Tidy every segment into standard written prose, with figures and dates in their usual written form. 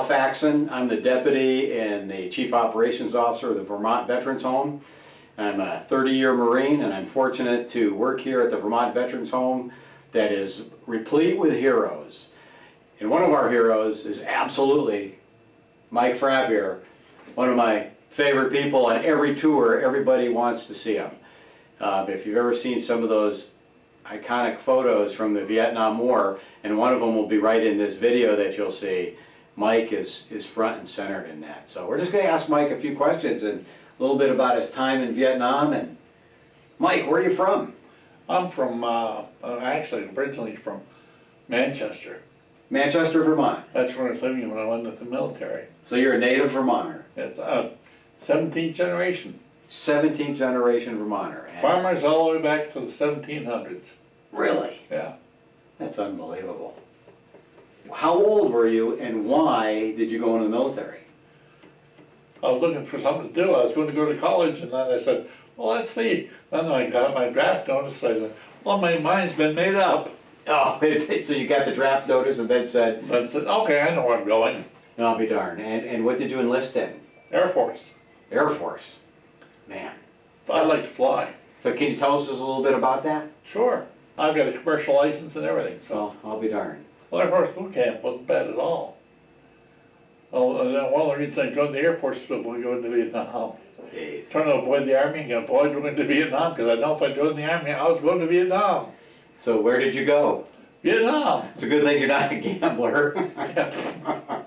Faxon. I'm the deputy and the chief operations officer of the Vermont Veterans Home. I'm a 30-year Marine, and I'm fortunate to work here at the Vermont Veterans Home that is replete with heroes. And one of our heroes is absolutely Mike Frabbier, one of my favorite people on every tour. Everybody wants to see him. If you've ever seen some of those iconic photos from the Vietnam War, and one of them will be right in this video that you'll see, Mike is front and center in that. So we're just going to ask Mike a few questions and a little bit about his time in Vietnam. And Mike, where are you from? I'm from, actually originally from Manchester. Manchester, Vermont. That's where I was living when I went into the military. So you're a native Vermonter. It's 17th generation. 17th generation Vermonter. And Farmers all the way back to the 1700s. really? Yeah. That's unbelievable. How old were you and why did you go into the military? I was looking for something to do. I was going to go to college, and then I said, well, let's see. Then I got my draft notice. I said, well, my mind's been made up. Oh, so you got the draft notice and then said, I said, okay, I know where I'm going. I'll be darned. And what did you enlist in? Air Force. Air Force. Man. I like to fly. So can you tell us just a little bit about that? Sure. I've got a commercial license and everything. So, Well, I'll be darned. well, Air Force boot camp wasn't bad at all. Well, one of the reasons I joined the Air Force was to go into Vietnam. Jeez. Trying to avoid the Army and avoid going to Vietnam, because I know if I joined the Army, I was going to Vietnam. So where did you go? Vietnam. It's a good thing you're not a gambler Yeah.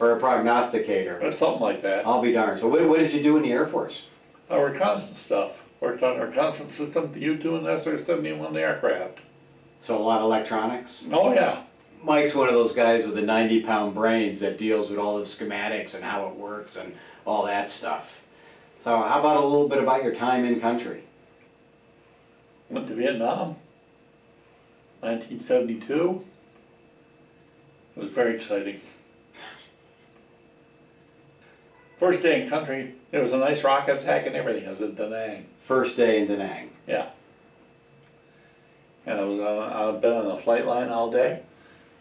or a prognosticator. Or something like that. I'll be darned. So what did you do in the Air Force? Reconnaissance stuff. Worked on reconnaissance system, the U-2 and SR-71 aircraft. So a lot of electronics? Oh yeah. Mike's one of those guys with the 90-pound brains that deals with all the schematics and how it works and all that stuff. So how about a little bit about your time in country? Went to Vietnam, 1972. It was very exciting. First day in country, there was a nice rocket attack and everything. I was at Da Nang. First day in Da Nang. Yeah. And I've been on the flight line all day.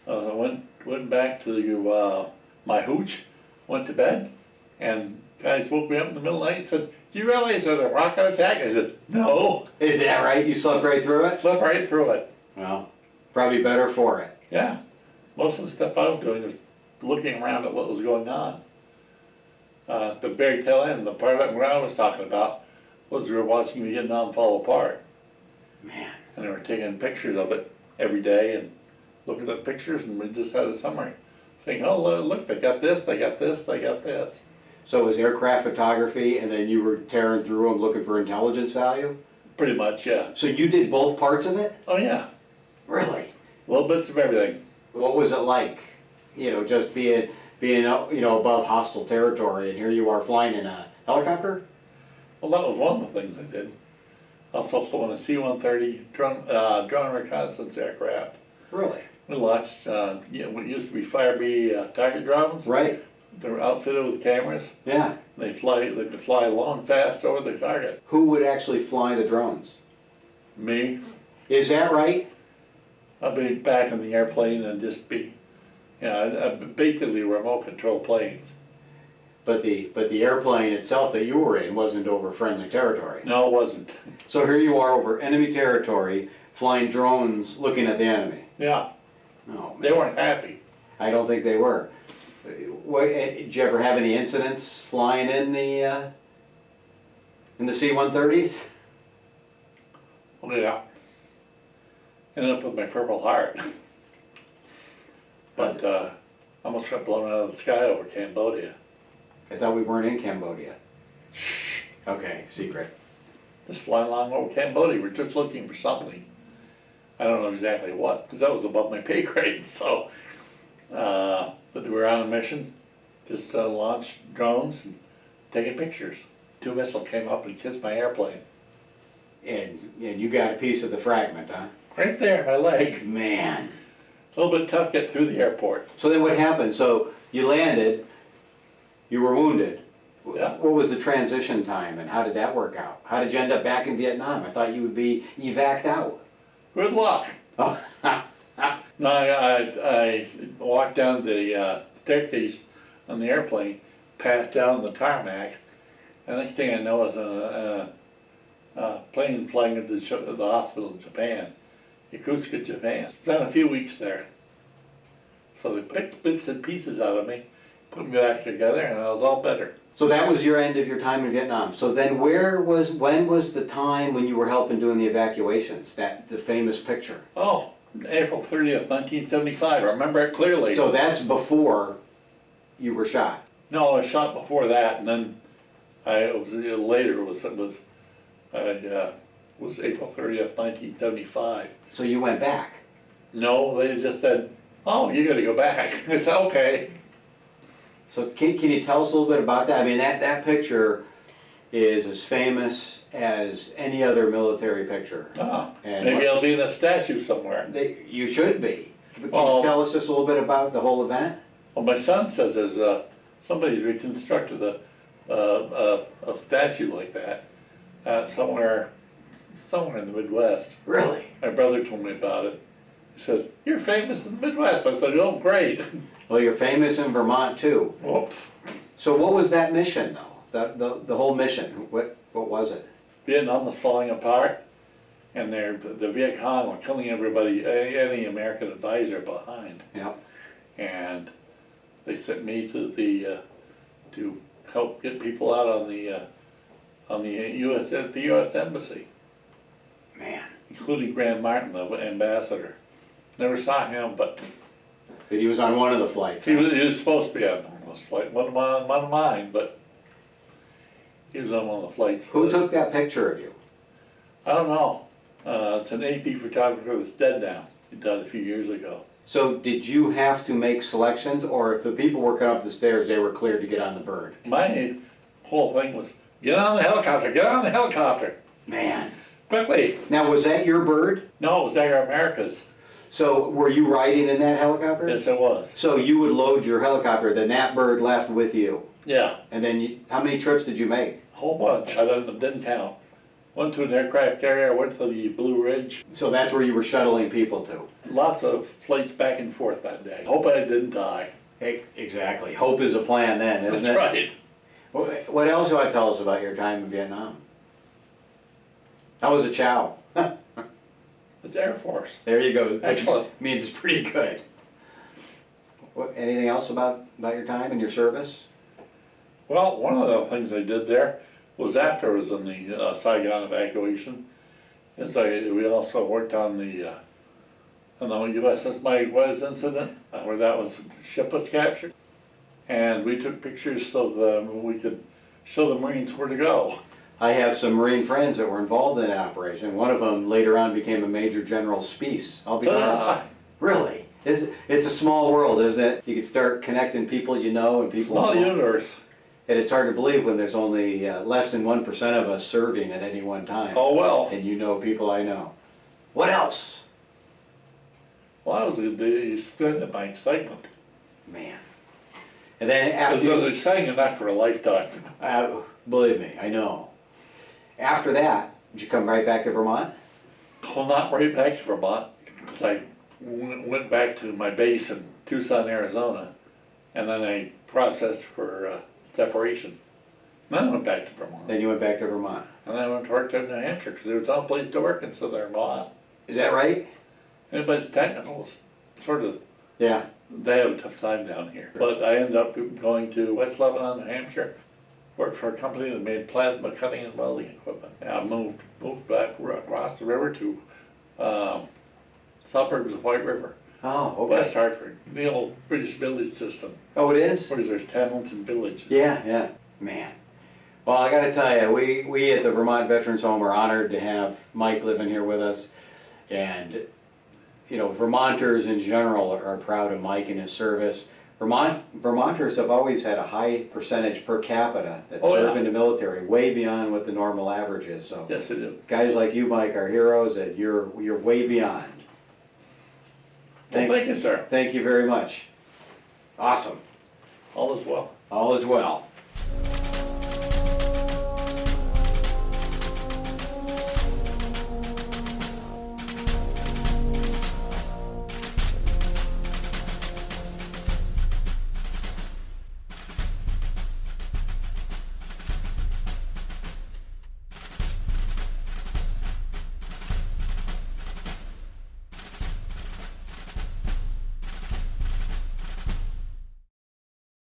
Went back to my hooch, went to bed, and guys woke me up in the middle of the night and said, do you realize there's a rocket attack? I said, no. Is that right? You slept right through it? Slept right through it. Well, probably better for it. Yeah. Most of the stuff I was doing was looking around at what was going on. The very tail end, the part of what I was talking about, was we were watching Vietnam fall apart. Man. And they were taking pictures of it every day and looking at the pictures, and we just had a summary saying, oh, look, they got this, they got this, they got this. So it was aircraft photography, and then you were tearing through them looking for intelligence value? Pretty much, yeah. So you did both parts of it? Oh, yeah. Really? Little bits of everything. What was it like? You know, just being above hostile territory, and here you are flying in a helicopter? Well, that was one of the things I did. I was also on a C-130 drone reconnaissance aircraft. Really? We launched, what used to be Firebee target drones. Right. They were outfitted with cameras. Yeah. They could fly long, fast over the target. Who would actually fly the drones? Me, Is that right? I'd be back in the airplane and just be, basically remote control planes. But the airplane itself that you were in wasn't over friendly territory. No, it wasn't. So here you are over enemy territory, flying drones, looking at the enemy. Yeah, Oh, man. they weren't happy. I don't think they were. Did you ever have any incidents flying in the C-130s? Well, yeah. Ended up with my Purple Heart. But almost got blown out of the sky over Cambodia. I thought we weren't in Cambodia. Shh. Okay, secret. Just flying along over Cambodia. We're just looking for something. I don't know exactly what, because that was above my pay grade. So, but we were on a mission, just launched drones and taking pictures. 2 missiles came up and kissed my airplane. And you got a piece of the fragment, huh? Right there, my leg. Man. A little bit tough to get through the airport. So then what happened? So you landed, you were wounded. Yeah. What was the transition time and how did that work out? How did you end up back in Vietnam? I thought you would be evac'd out. Good luck. Oh. No, I walked down the staircase on the airplane, passed down on the tarmac. And next thing I know, I was on a plane flying into the hospital in Japan, Yokosuka, Japan. Spent a few weeks there. So they picked bits and pieces out of me, put me back together, and I was all better. So that was your end of your time in Vietnam. So then when was the time when you were helping doing the evacuations, the famous picture? Oh, April 30th, 1975, I remember it clearly. So that's before you were shot? No, I was shot before that, and then it was later, was April 30th, 1975. So you went back? No, they just said, oh, you gotta go back. I said, okay. So can you tell us a little bit about that? I mean, that picture is as famous as any other military picture. Ah, And maybe I'll be in a statue somewhere. You should be. But can Well, you tell us just a little bit about the whole event? Well, my son says there's somebody's reconstructed a statue like that somewhere in the Midwest. Really? My brother told me about it. He says, "You're famous in the Midwest." I said, "Oh, great." Well, you're famous in Vermont too. Whoops. So what was that mission though? The whole mission, what was it? Vietnam was falling apart, and the Viet Cong were killing everybody, any American advisor behind. Yeah. And they sent me to help get people out on the U.S. Embassy, Man. including Graham Martin, the ambassador. Never saw him, but He was on one of the flights. he was supposed to be on this flight. One of mine, but he was on one of the flights. Who took that picture of you? I don't know. It's an AP photographer that's dead now. He died a few years ago. So did you have to make selections, or if the people were coming up the stairs, they were cleared to get on the bird? My whole thing was, get on the helicopter, get on the helicopter, Man. quickly. Now, was that your bird? No, it was Air America's. So were you riding in that helicopter? Yes, it was. So you would load your helicopter, then that bird left with you. Yeah, And then how many trips did you make? a whole bunch. I didn't count. Went to an aircraft carrier, went to the Blue Ridge. So that's where you were shuttling people to? Lots of flights back and forth that day. Hope I didn't die. Exactly. Hope is a plan then, isn't That's it? right. What else do you want to tell us about your time in Vietnam? How was the chow? It's Air Force. There you go. Excellent. Means it's pretty good. Anything else about your time and your service? Well, one of the things I did there was after I was in the Saigon evacuation, is we also worked on the USS Mike Wes incident, where that ship was captured. And we took pictures so that we could show the Marines where to go. I have some Marine friends that were involved in that operation. One of them later on became a Major General Spies. I'll be darned. Really? It's a small world, isn't it? You can start connecting people you know and people. Small universe. And it's hard to believe when there's only less than 1% of us serving at any one time. Oh, well. And you know people I know. What else? Well, I was extended my excitement. Man. And then It after... was exciting enough for a lifetime. Believe me, I know. After that, did you come right back to Vermont? Well, not right back to Vermont, because I went back to my base in Tucson, Arizona, and then I processed for separation. And then I went back to Vermont. Then you went back to Vermont. And then I went to work in New Hampshire, because there was no place to work in Southern Vermont. Is that right? Anybody's technical, sort of, Yeah. they have a tough time down here. But I ended up going to West Lebanon, New Hampshire, worked for a company that made plasma cutting and welding equipment. And I moved back across the river to suburbs of White River, Oh, okay. West Hartford, the old British village system, Oh, it is? where there's hamlets and villages. Yeah. Man. Well, I gotta tell you, we at the Vermont Veterans Home are honored to have Mike living here with us. And, you know, Vermonters in general are proud of Mike and his service. Vermonters have always had a high percentage per capita that serve in the military, way beyond what the normal average is. So Yes, they do. guys like you, Mike, are heroes, and you're way beyond. Thank you, sir. Thank you very much. Awesome. All is well. All is well.